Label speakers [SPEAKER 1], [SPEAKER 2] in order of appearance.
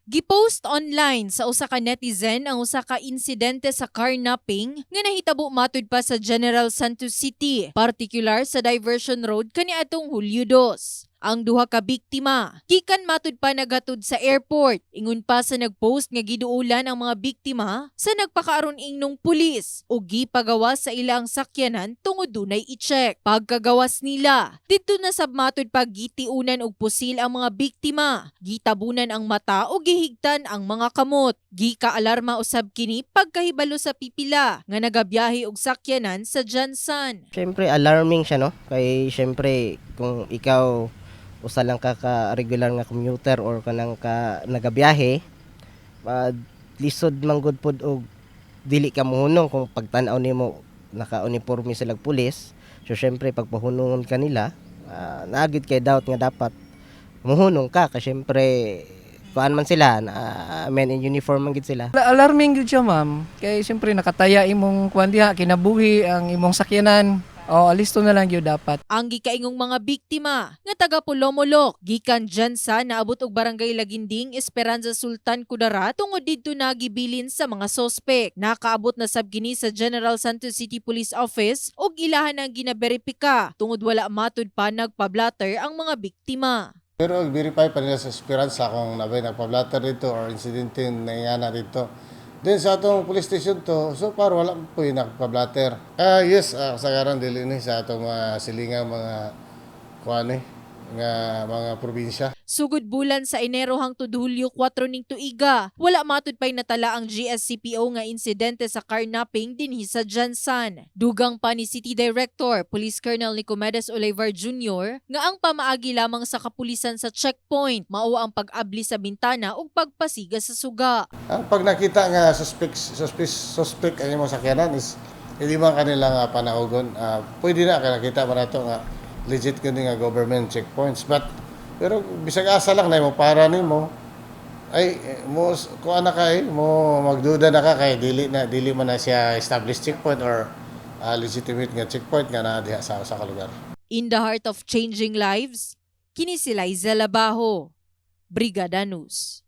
[SPEAKER 1] Gipost online sa usa ka netizen ang usa ka insidente sa carnapping nga nahitabo matud pa sa General Santos City, particular sa Diversion Road kaniadtong Hulyo 2. Ang duha ka biktima gikan matud pa naghatod sa airport. Ingon pa sa nagpost nga giduulan ang mga biktima sa nagpakaaron ingnong pulis ug gipagawas sa ilang sakyanan tungod dunay i-check. Pagkagawas nila, didto na sab matud pa gitiunan og pusil ang mga biktima. Gitabunan ang mata ug gihigtan ang mga kamot. Gika-alarma usab kini pagkahibalo sa pipila nga nagabiyahe og sakyanan sa Jansan.
[SPEAKER 2] Siyempre, alarming siya, no? Kay siyempre, kung ikaw usa lang ka regular nga commuter or kanang ka nagabiyahe, lisod man gud pod og dili ka mohunong kung pagtan-aw nimo naka-uniforme silang pulis. So siyempre, pagpahunungon ka nila, naagid kay doubt nga dapat mohunong ka kasi siyempre kuan man sila men in uniform man gid sila.
[SPEAKER 3] Alarming gyud siya, ma'am. Kay siyempre nakataya imong kuan diha kinabuhi ang imong sakyanan. Alisto na lang gyud dapat.
[SPEAKER 1] Ang gikaingong mga biktima nga taga Pulomolok gikan Jansan naabot og barangay Laginding, Esperanza Sultan, Kudarat tungod didto nagibilin sa mga sospek. Nakaabot na sab kini sa General Santos City Police Office ug ilahan ang ginaberipika tungod wala matud pa nagpablatter ang mga biktima.
[SPEAKER 4] Pero verify pa nila sa Esperanza kung nabay nagpa-blatter dito or insidente na ingana dito. Then sa atong police station to, so para wala po yung nagpa-blatter. Yes, kasagaran dili ni sa atong silingang mga kuane nga mga probinsya.
[SPEAKER 1] Sugod bulan sa Enero hangtod Hulyo 4 ning tuiga, wala matud pay natala ang GSCPO nga insidente sa carnapping dinhi sa Jansan. Dugang pa ni City Director Police Colonel Nicomedes Olivar Jr. nga ang pamaagi lamang sa kapulisan sa checkpoint mao ang pag-abli sa bintana ug pagpasiga sa suga.
[SPEAKER 4] Pag nakita nga suspect ang imong sakyanan is hindi man kanila nga panaogon. Pwede na ka nakita man nato nga legit kini nga government checkpoints, pero bisag asa lang na mo para nimo ay mo kuan na kay mo magduda na ka kay dili man na siya established checkpoint or legitimate nga checkpoint nga naa diha sa kalugar.
[SPEAKER 1] In the heart of changing lives, kini si Liza Labajo, Brigada News.